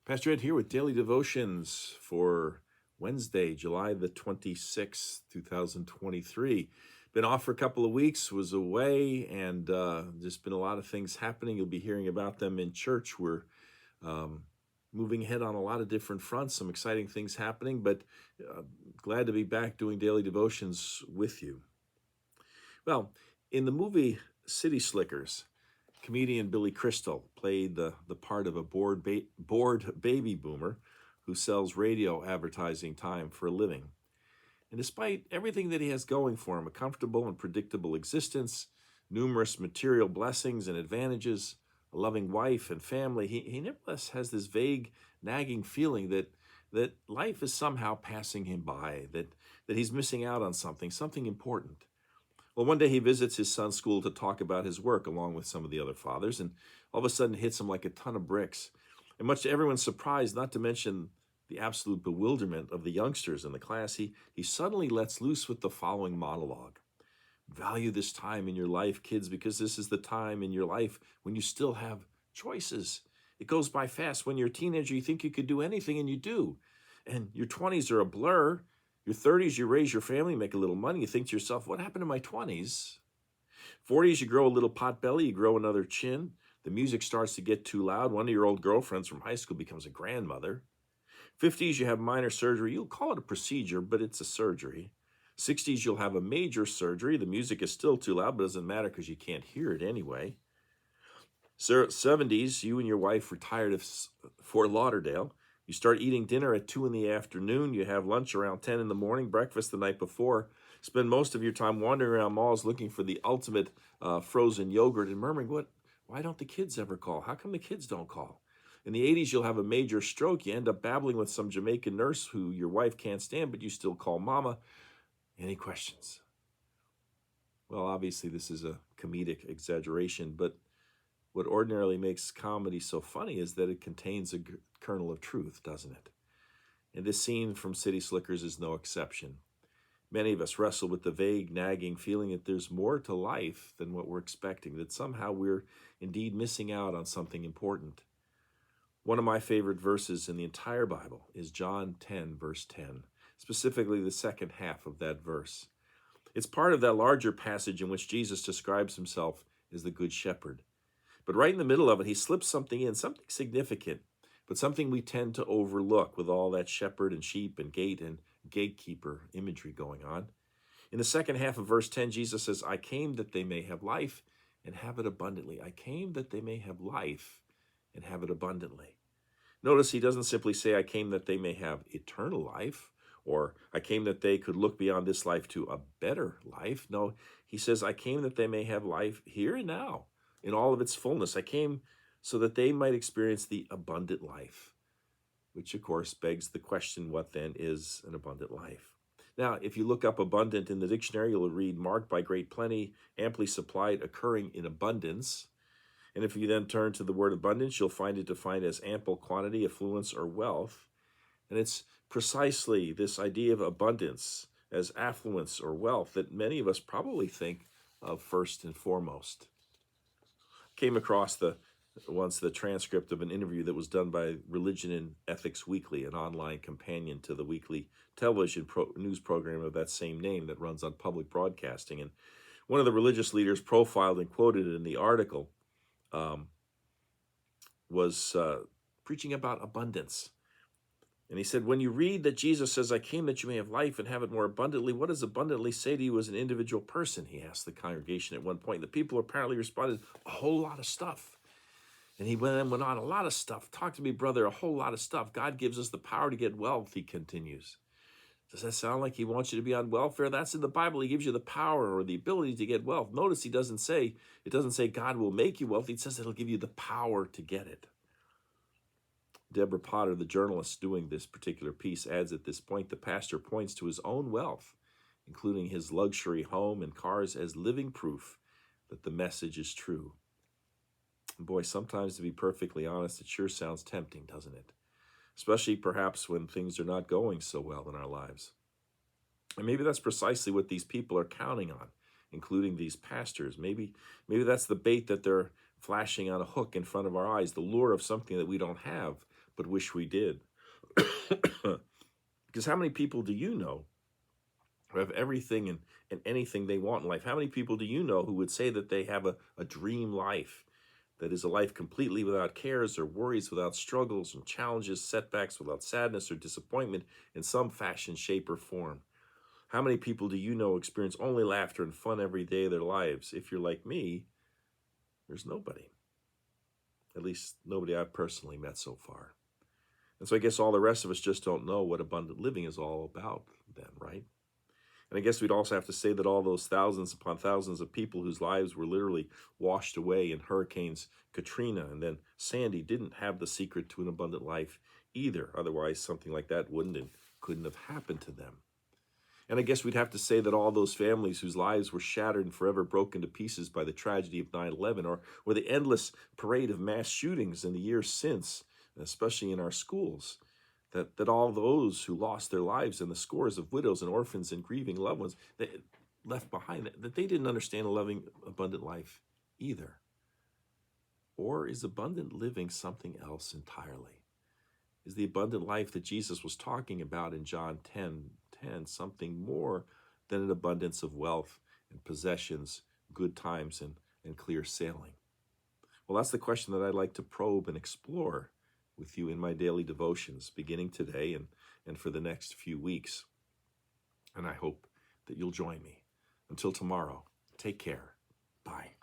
Pastor Ed here with Daily Devotions for Wednesday, July the 26th, 2023. Been off for a couple of weeks, was away, and just been a lot of things happening. You'll be hearing about them in church. We're moving ahead on a lot of different fronts, some exciting things happening, but glad to be back doing Daily Devotions with you. Well, in the movie City Slickers, comedian Billy Crystal played the part of a bored baby boomer who sells radio advertising time for a living. And despite everything that he has going for him, a comfortable and predictable existence, numerous material blessings and advantages, a loving wife and family, he nevertheless has this vague, nagging feeling that life is somehow passing him by, that he's missing out on something important. Well, one day he visits his son's school to talk about his work along with some of the other fathers, and all of a sudden it hits him like a ton of bricks. And much to everyone's surprise, not to mention the absolute bewilderment of the youngsters in the class, he suddenly lets loose with the following monologue. Value this time in your life, kids, because this is the time in your life when you still have choices. It goes by fast. When you're a teenager, you think you could do anything, and you do. And your 20s are a blur. Your 30s, you raise your family, make a little money. You think to yourself, what happened to my 20s? 40s, you grow a little pot belly, you grow another chin. The music starts to get too loud. One of your old girlfriends from high school becomes a grandmother. 50s, you have minor surgery. You'll call it a procedure, but it's a surgery. 60s, you'll have a major surgery. The music is still too loud, but it doesn't matter because you can't hear it anyway. 70s, you and your wife retired to Fort Lauderdale. You start eating dinner at 2 in the afternoon. You have lunch around 10 in the morning, breakfast the night before. Spend most of your time wandering around malls looking for the ultimate frozen yogurt and murmuring, why don't the kids ever call? How come the kids don't call? In the 80s, you'll have a major stroke. You end up babbling with some Jamaican nurse who your wife can't stand, but you still call mama. Any questions? Well, obviously, this is a comedic exaggeration, but what ordinarily makes comedy so funny is that it contains a kernel of truth, doesn't it? And this scene from City Slickers is no exception. Many of us wrestle with the vague, nagging feeling that there's more to life than what we're expecting, that somehow we're indeed missing out on something important. One of my favorite verses in the entire Bible is John 10, verse 10, specifically the second half of that verse. It's part of that larger passage in which Jesus describes himself as the Good Shepherd. But right in the middle of it, he slips something in, something significant, but something we tend to overlook with all that shepherd and sheep and gate and gatekeeper imagery going on. In the second half of verse 10, Jesus says, I came that they may have life and have it abundantly. I came that they may have life and have it abundantly. Notice he doesn't simply say, I came that they may have eternal life, or I came that they could look beyond this life to a better life. No, he says, I came that they may have life here and now, in all of its fullness. I came so that they might experience the abundant life, which of course begs the question, what then is an abundant life? Now, if you look up abundant in the dictionary, you'll read marked by great plenty, amply supplied, occurring in abundance. And if you then turn to the word abundance, you'll find it defined as ample quantity, affluence, or wealth. And it's precisely this idea of abundance as affluence or wealth that many of us probably think of first and foremost. Came across once the transcript of an interview that was done by Religion and Ethics Weekly, an online companion to the weekly television news program of that same name that runs on public broadcasting. And one of the religious leaders profiled and quoted in the article was preaching about abundance. And he said, when you read that Jesus says, I came that you may have life and have it more abundantly, what does abundantly say to you as an individual person? He asked the congregation at one point. The people apparently responded, a whole lot of stuff. And he went on, a lot of stuff. Talk to me, brother, a whole lot of stuff. God gives us the power to get wealth, he continues. Does that sound like he wants you to be on welfare? That's in the Bible. He gives you the power or the ability to get wealth. Notice it doesn't say God will make you wealthy. It says it'll give you the power to get it. Deborah Potter, the journalist doing this particular piece, adds at this point, the pastor points to his own wealth, including his luxury home and cars, as living proof that the message is true. And boy, sometimes, to be perfectly honest, it sure sounds tempting, doesn't it? Especially perhaps when things are not going so well in our lives. And maybe that's precisely what these people are counting on, including these pastors. Maybe that's the bait that they're flashing on a hook in front of our eyes, the lure of something that we don't have, but wish we did. Because how many people do you know who have everything and anything they want in life? How many people do you know who would say that they have a dream life, that is a life completely without cares or worries, without struggles and challenges, setbacks, without sadness or disappointment in some fashion, shape, or form? How many people do you know experience only laughter and fun every day of their lives? If you're like me, there's nobody. At least nobody I've personally met so far. And so I guess all the rest of us just don't know what abundant living is all about then, right? And I guess we'd also have to say that all those thousands upon thousands of people whose lives were literally washed away in hurricanes Katrina and then Sandy didn't have the secret to an abundant life either. Otherwise, something like that wouldn't and couldn't have happened to them. And I guess we'd have to say that all those families whose lives were shattered and forever broken to pieces by the tragedy of 9/11, or the endless parade of mass shootings in the years since, especially in our schools, that all those who lost their lives and the scores of widows and orphans and grieving loved ones that left behind, that they didn't understand a loving, abundant life either. Or is abundant living something else entirely? Is the abundant life that Jesus was talking about in John 10:10 something more than an abundance of wealth and possessions, good times, and clear sailing? Well, that's the question that I'd like to probe and explore with you in my daily devotions, beginning today and for the next few weeks. And I hope that you'll join me. Until tomorrow, take care. Bye.